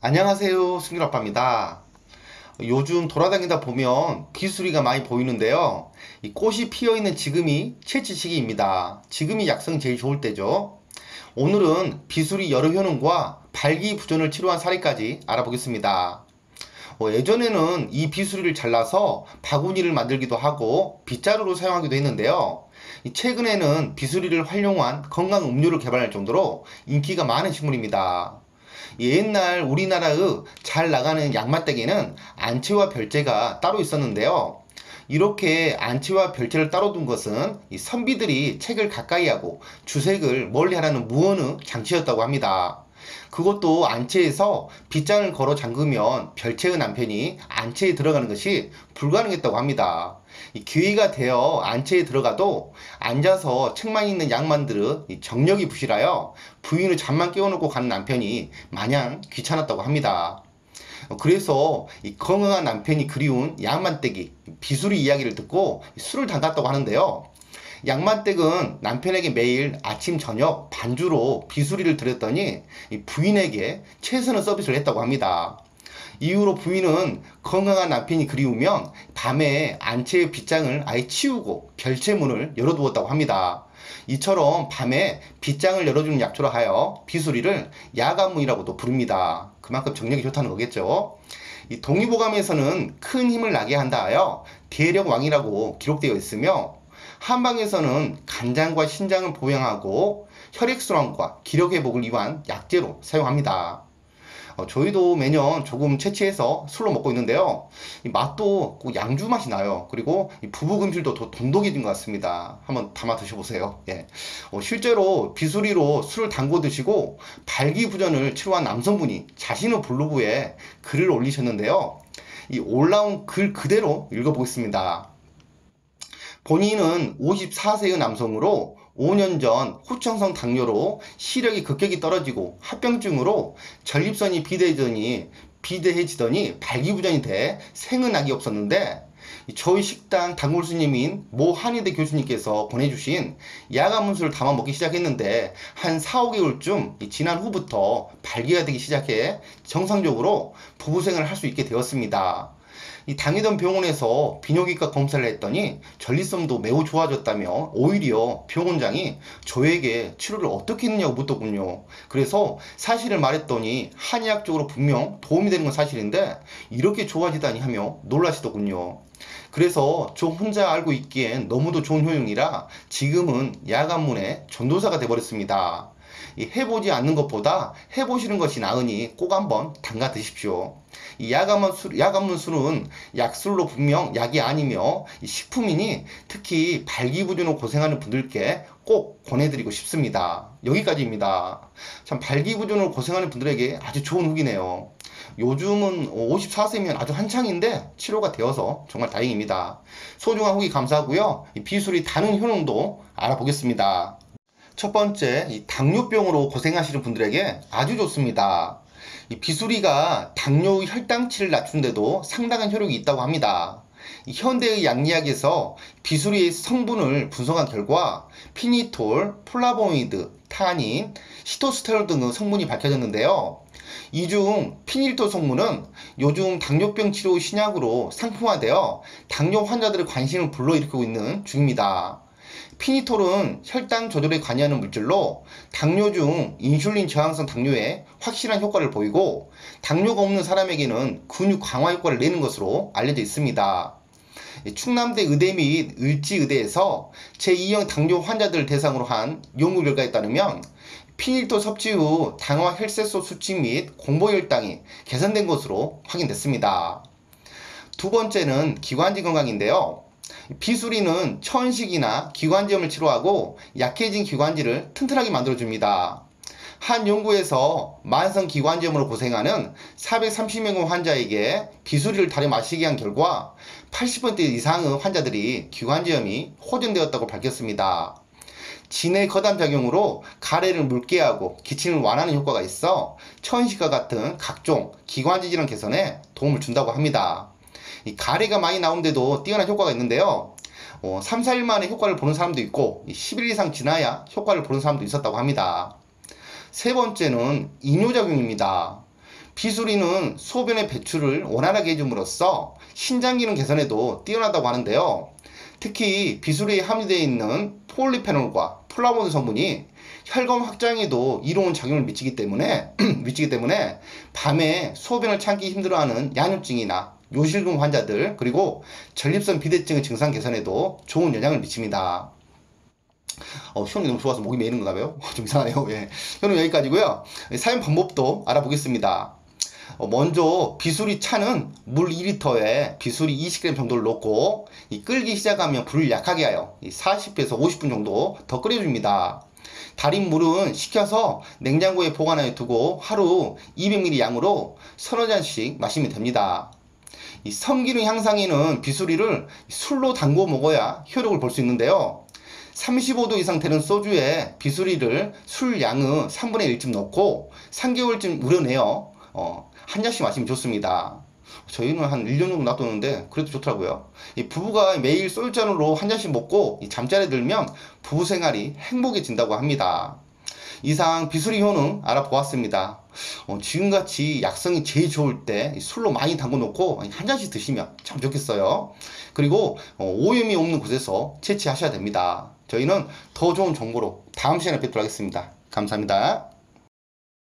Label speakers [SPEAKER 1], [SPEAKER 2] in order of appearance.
[SPEAKER 1] 안녕하세요, 승균아빠입니다. 요즘 돌아다니다 보면 비수리가 많이 보이는데요. 이 꽃이 피어있는 지금이 채취 시기입니다. 지금이 약성이 제일 좋을 때죠. 오늘은 비수리 여러 효능과 발기부전을 치료한 사례까지 알아보겠습니다. 예전에는 이 비수리를 잘라서 바구니를 만들기도 하고 빗자루로 사용하기도 했는데요. 최근에는 비수리를 활용한 건강 음료를 개발할 정도로 인기가 많은 식물입니다. 옛날 우리나라의 잘 나가는 양맛대게는 안채와 별채가 따로 있었는데요. 이렇게 안채와 별채를 따로 둔 것은 이 선비들이 책을 가까이 하고 주색을 멀리 하라는 무언의 장치였다고 합니다. 그것도 안채에서 빗장을 걸어 잠그면 별채의 남편이 안채에 들어가는 것이 불가능했다고 합니다. 이 기회가 되어 안채에 들어가도 앉아서 책만 읽는 양반들은 이 정력이 부실하여 부인을 잠만 깨워놓고 가는 남편이 마냥 귀찮았다고 합니다. 그래서 이 건강한 남편이 그리운 양만떼기 비수리 이야기를 듣고 술을 담갔다고 하는데요. 양만댁은 남편에게 매일 아침 저녁 반주로 비수리를 드렸더니 이 부인에게 최선의 서비스를 했다고 합니다. 이후로 부인은 건강한 남편이 그리우면 밤에 안채의 빗장을 아예 치우고 별채문을 열어두었다고 합니다. 이처럼 밤에 빗장을 열어주는 약초로 하여 비수리를 야간문이라고도 부릅니다. 그만큼 정력이 좋다는 거겠죠. 이 동의보감에서는 큰 힘을 나게 한다 하여 대력왕이라고 기록되어 있으며 한방에서는 간장과 신장을 보양하고 혈액순환과 기력회복을 위한 약재로 사용합니다. 저희도 매년 조금 채취해서 술로 먹고 있는데요. 이 맛도 꼭 양주 맛이 나요. 그리고 이 부부 금술도 더 돈독해진 것 같습니다. 한번 담아 드셔보세요. 예. 실제로 비수리로 술을 담궈 드시고 발기부전을 치료한 남성분이 자신의 블로그에 글을 올리셨는데요. 이 올라온 글 그대로 읽어보겠습니다. 본인은 54세의 남성으로 5년 전 후천성 당뇨로 시력이 급격히 떨어지고 합병증으로 전립선이 비대해지더니 발기부전이 돼 생은 낙이 없었는데 저희 식당 단골 스님인 모 한의대 교수님께서 보내주신 야간문술을 담아 먹기 시작했는데 한 4, 5개월쯤 지난 후부터 발기가 되기 시작해 정상적으로 부부생활을 할 수 있게 되었습니다. 이 다니던 병원에서 비뇨기과 검사를 했더니 전립선도 매우 좋아졌다며 오히려 병원장이 저에게 치료를 어떻게 했느냐고 묻더군요. 그래서 사실을 말했더니 한의학적으로 분명 도움이 되는 건 사실인데 이렇게 좋아지다니 하며 놀라시더군요. 그래서 저 혼자 알고 있기엔 너무도 좋은 효용이라 지금은 야간문의 전도사가 돼버렸습니다. 해보지 않는 것보다 해보시는 것이 나으니 꼭 한번 담가 드십시오. 이 야간문 술은 약술로 분명 약이 아니며 식품이니 특히 발기부전으로 고생하는 분들께 꼭 권해드리고 싶습니다. 여기까지입니다. 참 발기부전으로 고생하는 분들에게 아주 좋은 후기네요. 요즘은 54세면 아주 한창인데 치료가 되어서 정말 다행입니다. 소중한 후기 감사하고요. 비수리 다른 효능도 알아보겠습니다. 첫 번째, 이 당뇨병으로 고생하시는 분들에게 아주 좋습니다. 이 비수리가 당뇨의 혈당치를 낮추는데도 상당한 효력이 있다고 합니다. 이 현대의 양리학에서 비수리의 성분을 분석한 결과 피니톨, 플라보노이드, 타닌, 시토스테롤 등의 성분이 밝혀졌는데요. 이 중 피닐톨 성분은 요즘 당뇨병 치료 신약으로 상품화되어 당뇨 환자들의 관심을 불러일으키고 있는 중입니다. 피니톨은 혈당 조절에 관여하는 물질로 당뇨 중 인슐린 저항성 당뇨에 확실한 효과를 보이고 당뇨가 없는 사람에게는 근육 강화 효과를 내는 것으로 알려져 있습니다. 충남대 의대 및 을지의대에서 제2형 당뇨 환자들 대상으로 한 연구 결과에 따르면 피닐톨 섭취 후 당화 혈색소 수치 및 공복혈당이 개선된 것으로 확인됐습니다. 두 번째는 기관지 건강인데요. 비수리는 천식이나 기관지염을 치료하고 약해진 기관지를 튼튼하게 만들어줍니다. 한 연구에서 만성 기관지염으로 고생하는 430명의 환자에게 비수리를 달여 마시게 한 결과 80% 이상의 환자들이 기관지염이 호전되었다고 밝혔습니다. 진해 거담 작용으로 가래를 묽게 하고 기침을 완화하는 효과가 있어 천식과 같은 각종 기관지 질환 개선에 도움을 준다고 합니다. 이 가래가 많이 나오는데도 뛰어난 효과가 있는데요. 3, 4일 만에 효과를 보는 사람도 있고 10일 이상 지나야 효과를 보는 사람도 있었다고 합니다. 세 번째는 이뇨작용입니다. 비수리는 소변의 배출을 원활하게 해줌으로써 신장 기능 개선에도 뛰어나다고 하는데요. 특히 비수리에 함유되어 있는 폴리페놀과 플라보노 성분이 혈관 확장에도 이로운 작용을 미치기 때문에 밤에 소변을 참기 힘들어하는 야뇨증이나 요실금 환자들, 그리고 전립선 비대증의 증상 개선에도 좋은 영향을 미칩니다. 효능이 너무 좋아서 목이 메이는 건가 봐요. 좀 이상하네요. 예. 효능 여기까지고요. 사용 방법도 알아보겠습니다. 먼저 비수리 차는 물 2리터에 비수리 20g 정도를 넣고 끓기 시작하면 불을 약하게 하여 40에서 50분 정도 더 끓여줍니다. 달인 물은 식혀서 냉장고에 보관하여 두고 하루 200ml 양으로 서너 잔씩 마시면 됩니다. 이 성기능 향상에는 비수리를 술로 담궈 먹어야 효력을 볼 수 있는데요. 35도 이상 되는 소주에 비수리를 술 양의 3분의 1쯤 넣고 3개월쯤 우려내어 한 잔씩 마시면 좋습니다. 저희는 한 1년 정도 놔뒀는데 그래도 좋더라고요. 이 부부가 매일 소주잔으로 한 잔씩 먹고 잠자리에 들면 부부 생활이 행복해진다고 합니다. 이상 비수리 효능 알아보았습니다. 지금같이 약성이 제일 좋을 때 술로 많이 담궈 놓고 한 잔씩 드시면 참 좋겠어요. 그리고 오염이 없는 곳에서 채취하셔야 됩니다. 저희는 더 좋은 정보로 다음 시간에 뵙도록 하겠습니다. 감사합니다.